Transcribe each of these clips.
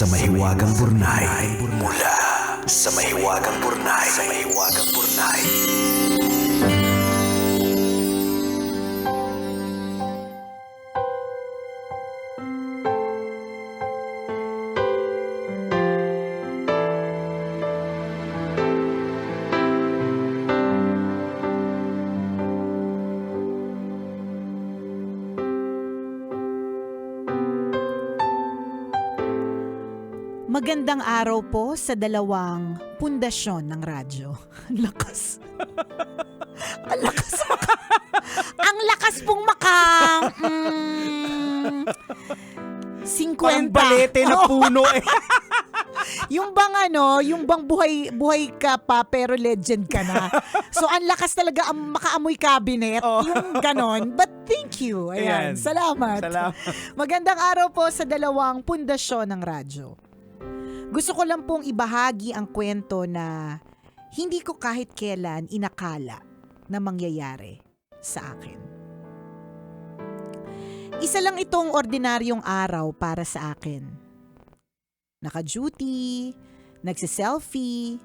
sa mahiwagang Burnay. Mula sa mahiwagang Burnay. Sa mahiwagang Burnay. Magandang araw po sa dalawang pundasyon ng radyo. Ang lakas. Ang lakas. Ang lakas pong makam. 50. Parang balete na puno eh. Yung bang buhay ka pa pero legend ka na. So ang lakas talaga ang makaamoy cabinet. Oh. Yung ganon. But thank you. Ayan. Ayan. Salamat. Magandang araw po sa dalawang pundasyon ng radyo. Gusto ko lang pong ibahagi ang kwento na hindi ko kahit kailan inakala na mangyayari sa akin. Isa lang itong ordinaryong araw para sa akin. Naka-duty, nagsiselfie,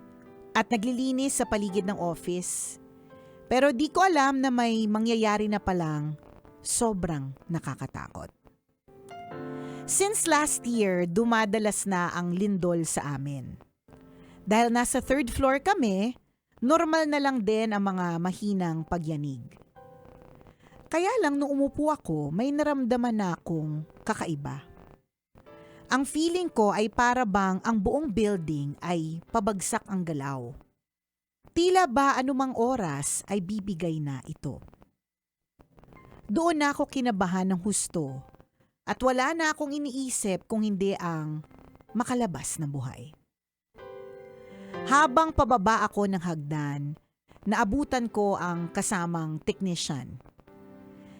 at naglilinis sa paligid ng office. Pero di ko alam na may mangyayari na palang sobrang nakakatakot. Since last year, dumadalas na ang lindol sa amin. Dahil nasa third floor kami, normal na lang din ang mga mahinang pagyanig. Kaya lang nung umupo ako, may naramdaman na akong kakaiba. Ang feeling ko ay para bang ang buong building ay pabagsak ang galaw. Tila ba anumang oras ay bibigay na ito. Doon na ako kinabahan ng husto. At wala na akong iniisip kung hindi ang makalabas ng buhay. Habang pababa ako ng hagdan, naabutan ko ang kasamang technician.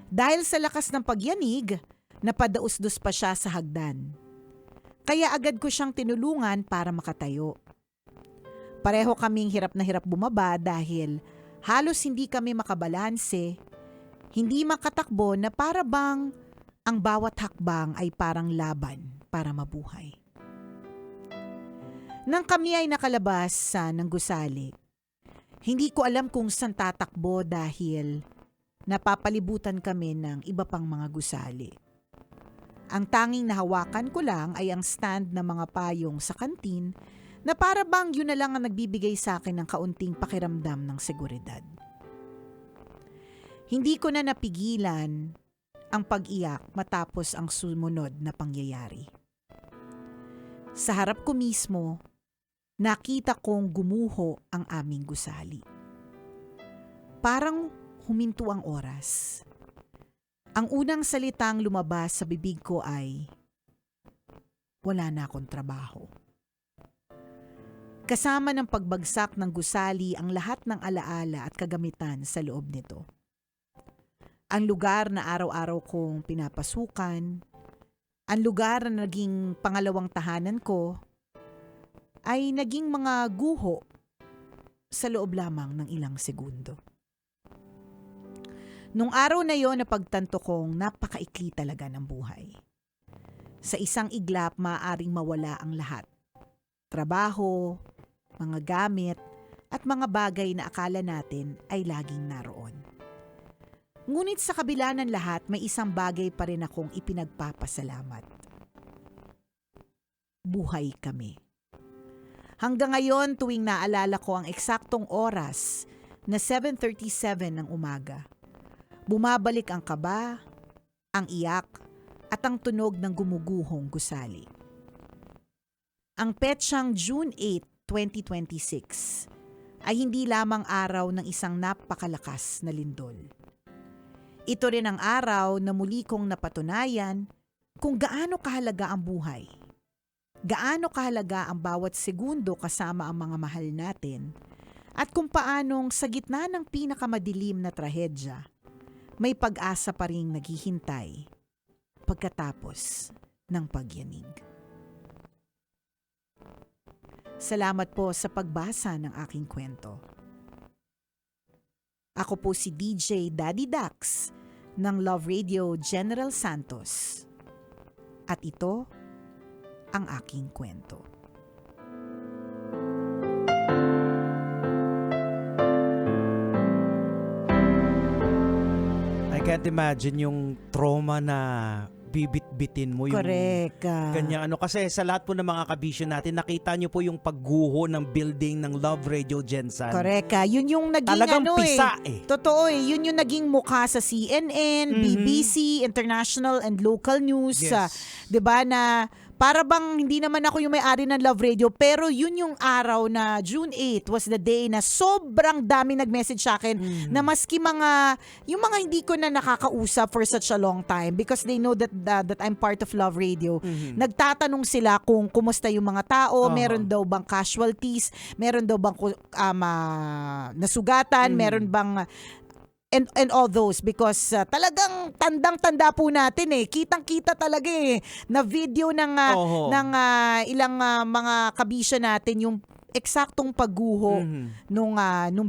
Dahil sa lakas ng pagyanig, napadaus-dus pa siya sa hagdan. Kaya agad ko siyang tinulungan para makatayo. Pareho kaming hirap na hirap bumaba dahil halos hindi kami makabalanse, hindi makatakbo na para bang ang bawat hakbang ay parang laban para mabuhay. Nang kami ay nakalabas ng gusali, hindi ko alam kung saan tatakbo dahil napapalibutan kami ng iba pang mga gusali. Ang tanging nahawakan ko lang ay ang stand ng mga payong sa kantin na para bang yun na lang ang nagbibigay sa akin ng kaunting pakiramdam ng seguridad. Hindi ko na napigilan ang pag-iyak matapos ang sumunod na pangyayari. Sa harap ko mismo, nakita kong gumuho ang aming gusali. Parang huminto ang oras. Ang unang salitang lumabas sa bibig ko ay, wala na akong trabaho. Kasama ng pagbagsak ng gusali ang lahat ng alaala at kagamitan sa loob nito. Ang lugar na araw-araw kong pinapasukan, ang lugar na naging pangalawang tahanan ko, ay naging mga guho sa loob lamang ng ilang segundo. Nung araw na yon, napagtanto kong napakaikli talaga ng buhay. Sa isang iglap, maaaring mawala ang lahat. Trabaho, mga gamit, at mga bagay na akala natin ay laging naroon. Ngunit sa kabila ng lahat, may isang bagay pa rin akong ipinagpapasalamat. Buhay kami. Hanggang ngayon, tuwing naalala ko ang eksaktong oras na 7:37 ng umaga, bumabalik ang kaba, ang iyak, at ang tunog ng gumuguhong gusali. Ang petsang June 8, 2026 ay hindi lamang araw ng isang napakalakas na lindol. Ito rin ang araw na muli kong napatunayan kung gaano kahalaga ang buhay. Gaano kahalaga ang bawat segundo kasama ang mga mahal natin at kung paanong sa gitna ng pinakamadilim na trahedya, may pag-asa pa ring naghihintay pagkatapos ng pagyanig. Salamat po sa pagbasa ng aking kwento. Ako po si DJ Daddy Dax ng Love Radio General Santos. At ito ang aking kwento. I can't imagine yung trauma na bibit-bitin mo. Yung Correct. Kanya kasi sa lahat po ng mga kabisyo natin, nakita nyo po yung pagguho ng building ng Love Radio Jensen. Correct. Yun yung naging Talagang pisa Totoo Yun yung naging mukha sa CNN, BBC, international and local news. Yes. 'Di ba na para bang hindi naman ako yung may-ari ng Love Radio, pero yun yung araw na June 8 was the day na sobrang dami nag-message sa akin na maski yung mga hindi ko na nakakausap for such a long time because they know that I'm part of Love Radio. Nagtatanong sila kung kumusta yung mga tao, meron daw bang casualties, meron daw bang nasugatan, meron bang and all those because talagang tandang-tanda po natin kitang-kita talaga na video ng ilang mga kabisya natin yung eksaktong pagguho nung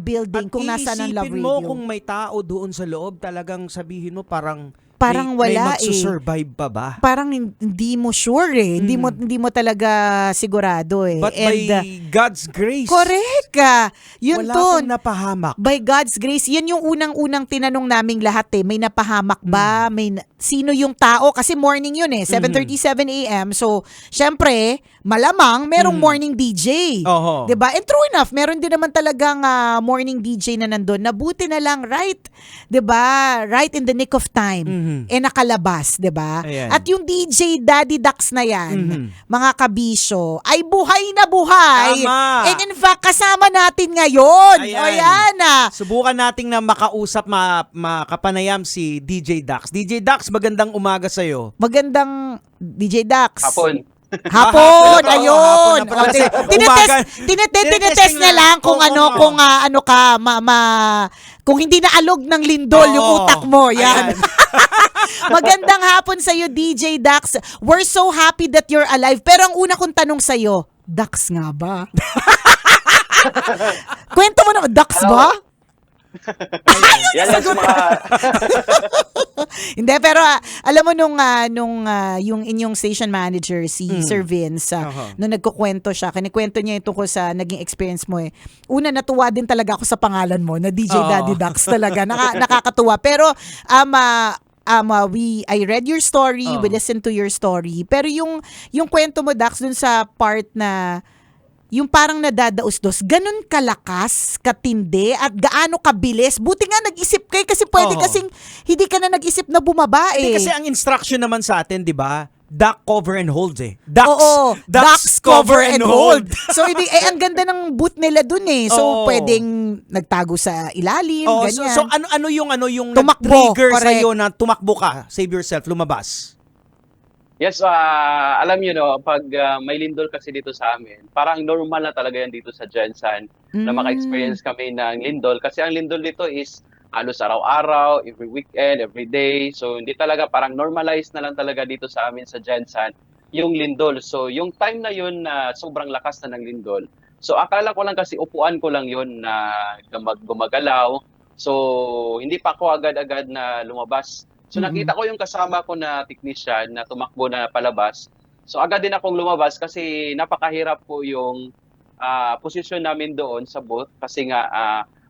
building. At kung nasaan ang Love Radio. Mo kung may tao doon sa loob, talagang sabihin mo parang wala may magsusurvive pa ba? Parang hindi mo sure Hindi mo talaga sigurado But by God's grace. Correct. Yun wala pong napahamak. By God's grace, yan yung unang-unang tinanong naming lahat May napahamak ba? Sino yung tao? Kasi morning yun 7:37 a.m. So, syempre, malamang merong morning DJ. Oho. 'Di ba? And true enough, meron din naman talagang morning DJ na nandun. Nabuti na lang right 'di ba? Right in the nick of time. Nakalabas, 'di ba? At yung DJ Daddy Dax na yan, mga kabisyo, ay buhay na buhay. Tama. And in fact, kasama natin ngayon. Ayan. Subukan nating na makausap, makapanayam si DJ Dax. DJ Dax, magandang umaga sa'yo. Magandang DJ Dax. Hapon. Ayun. Kasi Tinetest na lang kung kung hindi na alog ng lindol yung utak mo. Yan. Magandang hapon sa'yo, DJ Dax. We're so happy that you're alive. Pero ang una kong tanong sa'yo, Dax nga ba? Kwento mo na, Dax ba? Yan lang sa mga... Hindi, pero alam mo nung yung inyong station manager, si Sir Vince, nung nagkukwento siya, kinikwento niya yung tungkol sa naging experience mo Una, natuwa din talaga ako sa pangalan mo, na DJ Daddy Dax talaga. Nakakatuwa. Pero, I read your story, we listened to your story. Pero yung kwento mo, Dax, dun sa part na yung parang nadadaos-dos, ganun kalakas, katindi, at gaano kabilis. Buti nga nag-isip kayo kasi pwede kasing hindi ka na nag-isip na bumaba Hindi, kasi ang instruction naman sa atin, di ba? Duck, cover, and hold Ducks, cover, and hold. So, ang ganda ng boot nila dun So, pwedeng nagtago sa ilalim, ganyan. So ano yung tumakbo, nag-trigger correct. sa'yo na tumakbo ka, save yourself, lumabas? Yes, alam nyo, no, pag may lindol kasi dito sa amin, parang normal na talaga yan dito sa Jensen na maka-experience kami ng lindol. Kasi ang lindol dito is halos araw-araw, every weekend, every day. So, hindi talaga, parang normalized na lang talaga dito sa amin sa Jensen yung lindol. So, yung time na yun na sobrang lakas na ng lindol. So, akala ko lang kasi upuan ko lang yun na gumagalaw. So, hindi pa ako agad-agad na lumabas. So nakita ko yung kasama ko na technician na tumakbo na palabas. So agad din akong lumabas kasi napakahirap po yung posisyon namin doon sa booth. Kasi nga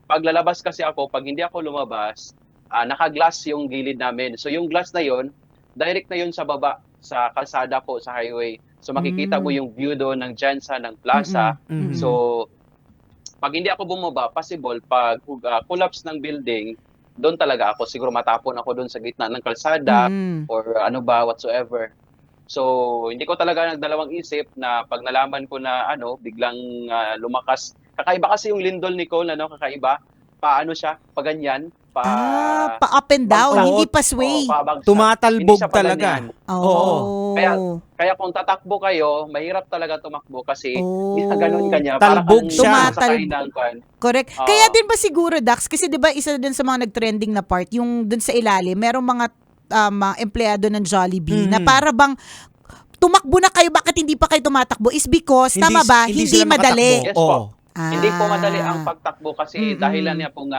paglalabas kasi ako, pag hindi ako lumabas, naka-glass yung gilid namin. So yung glass na yon, direct na yon sa baba, sa kalsada po, sa highway. So makikita mo yung view doon ng Jensen, ng plaza. So pag hindi ako bumaba, possible, pag collapse ng building, doon talaga ako, siguro matapon ako doon sa gitna ng kalsada or ano ba, whatsoever. So, hindi ko talaga nagdalawang isip na pag nalaman ko na biglang lumakas. Kakaiba kasi yung lindol, Nicole, kakaiba. Paano siya? Paganyan. Pa-up and down, hindi pa sway. Tumatalbog talaga. Kaya kung tatakbo kayo, mahirap talaga tumakbo kasi ganun kanya. Talbog siya. Correct. Kaya din ba siguro, Dax, kasi di ba isa din sa mga nag-trending na part, yung dun sa ilalim, merong mga empleyado ng Jollibee na para bang tumakbo na kayo, bakit hindi pa kayo tumatakbo? Is because, tama ba, hindi madali. Yes po. Hindi po madali ang pagtakbo kasi dahilan niya pong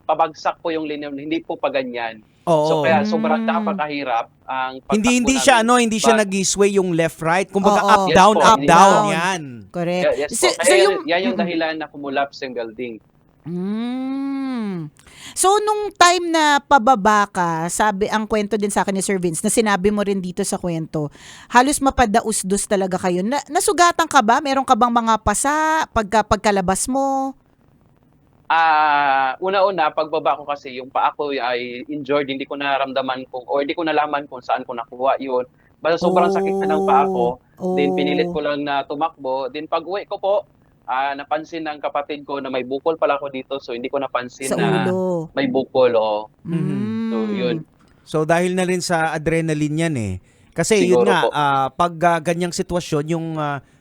pabagsak po yung linya, hindi po pa ganyan. Oo. So kaya sobrang Mm. napakahirap ang hindi pagtakbo siya namin. hindi siya But- nag-sway yung left right. Kumbaga Oo. up Yes down po, up hindi down down. yan. Correct. Yes So, po. so Kaya yung, yan yung dahilan na kumulapse yung building. So, nung time na pababa ka, sabi, ang kwento din sa akin ni Sir Vince, na sinabi mo rin dito sa kwento, halos mapadaus-dus talaga kayo. Nasugatan ka ba? Meron ka bang mga pasa pagkalabas mo? Una-una, pagbaba ko kasi, yung paa ko ay injured, hindi ko naramdaman or hindi ko nalaman kung saan ko nakuha yun. Basta sobrang sakit na ng paa ko. Then pinilit ko lang na tumakbo. Then pag-uwi ko po, napansin ng kapatid ko na may bukol pala ako dito, so hindi ko napansin Sa na ulo. may bukol. Mm. So yun. So dahil na rin sa adrenaline yan eh. Kasi yun Siguro nga, po. pag ganyang sitwasyon, yung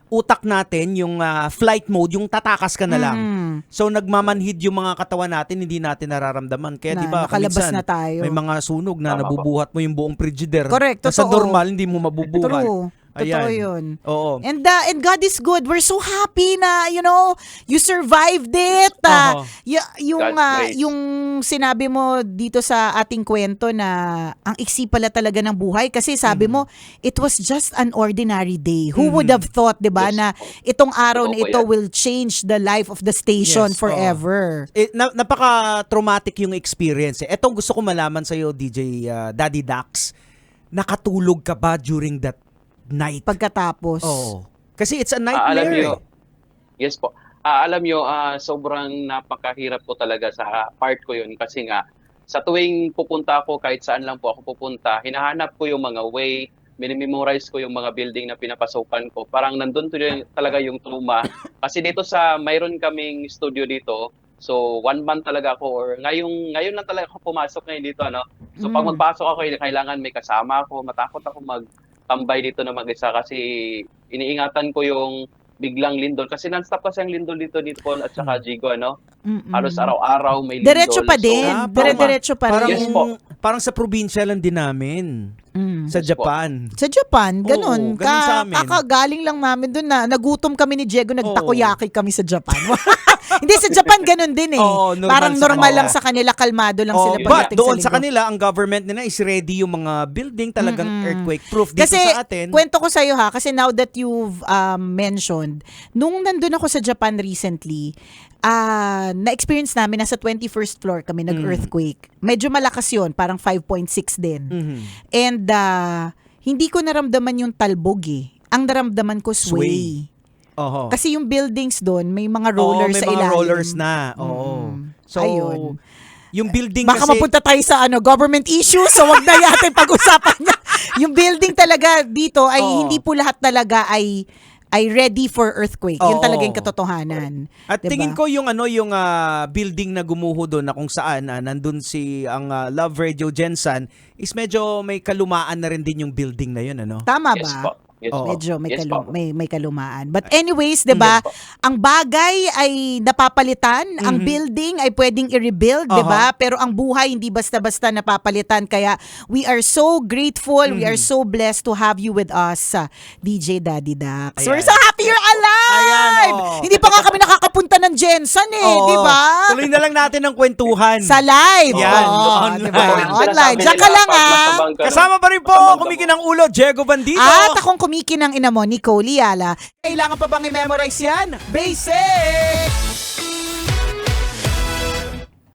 utak natin, yung flight mode, yung tatakas ka na lang. Mm. So nagmamanhid yung mga katawan natin, hindi natin nararamdaman. Kaya Na, di ba, nakalabas minsan, na tayo. may mga sunog na Tama po. nabubuhat mo yung buong frigider. Correct, Na sa totoo. normal, hindi mo mabubuhat. True. Totoo Ayan. yun. Oo. And God is good. We're so happy na, you survived it. Oho. Yung God's grace. yung sinabi mo dito sa ating kwento na ang iksi pala talaga ng buhay kasi sabi mo it was just an ordinary day. Who would have thought, 'di ba, Yes. na itong araw na Totoo po ito yan. will change the life of the station Yes, forever. Napaka-traumatic yung experience. Etong gusto ko malaman sa'yo, DJ Daddy Dax. Nakatulog ka ba during that night? Pagkatapos. Oo. Kasi it's a Alam nightmare. nyo, yes po. Alam nyo, sobrang napakahirap po talaga sa part ko yun kasi nga, sa tuwing pupunta ako, kahit saan lang po ako pupunta, hinahanap ko yung mga way, minimemorize ko yung mga building na pinapasukan ko. Parang nandun talaga yung trauma. Kasi dito mayroon kaming studio dito, so 1 month talaga ako, or ngayon lang talaga ako pumasok ngayon dito, ano. So pag magpasok ako, kailangan may kasama ako, matakot ako tambay dito na mag-isa kasi iniingatan ko yung biglang lindol. Kasi non-stop kasi ang lindol dito Paul at saka Jigo, ano? Mm-mm. Halos araw-araw may lindol. Diretso pa din. Ah, Dire-diretso pa Parang, rin. Yes po. parang sa probinsya lang din namin. Mm. Sa Yes po. Japan. Sa Japan, ganun. Oo, ganun sa amin. Kakagaling lang namin doon na nagutom kami ni Diego, nagtakoyaki kami sa Japan. Hindi, sa Japan ganun din eh. Oo, normal Parang sa normal kanila. lang sa kanila, kalmado lang Oh, sila but pagdating doon sa linggo. kanila, ang government nila is ready yung mga building talagang earthquake proof. Dito Kasi, sa atin, kwento ko sa'yo ha, kasi now that you've mentioned, nung nandun ako sa Japan recently, na-experience namin, nasa 21st floor kami, nag-earthquake. Medyo malakas yun, parang 5.6 din. And hindi ko naramdaman yung talbog eh. Ang naramdaman ko sway. Oho. Kasi yung buildings doon, may mga Oo, rollers may sa mga ilalim. rollers na. Oo. So, Ayun. yung building Baka kasi... mapunta tayo sa government issues, so wag na yatin pag-usapan niya. Yung building talaga dito ay Oo. hindi po lahat talaga ay ready for earthquake. Yun Oo. talaga yung katotohanan. At Diba? tingin ko yung yung building na gumuho doon na kung saan nandun ang Love Radio Gensan is medyo may kalumaan na rin din yung building na yun, ano? Tama Yes ba? po. Yes Oo. po. Medyo may, Yes po. may kalumaan. But anyways, 'di ba? Yes po. Ang bagay ay napapalitan, ang building ay pwedeng i-rebuild, 'di ba? Pero ang buhay hindi basta-basta napapalitan. Kaya we are so grateful, we are so blessed to have you with us, DJ Daddy Dax. We're Ayan. so happy you're alive. Ayan, oo. Hindi pa nga kami nakakapunta ng Jensen eh, Oo. 'di ba? Tuloy na lang natin ang kwentuhan. Sa live. Yan, Oo, online. 'di ba? Sinasabi Online. nila, Diyan ka lang pag ah. masabang ka, Kasama pa rin po, masabang ka kumikinang ulo, Diego Bandito. At akong kumikinang ina mo, Nicole Liala. Kailangan pa bang i-memorize yan? Basic!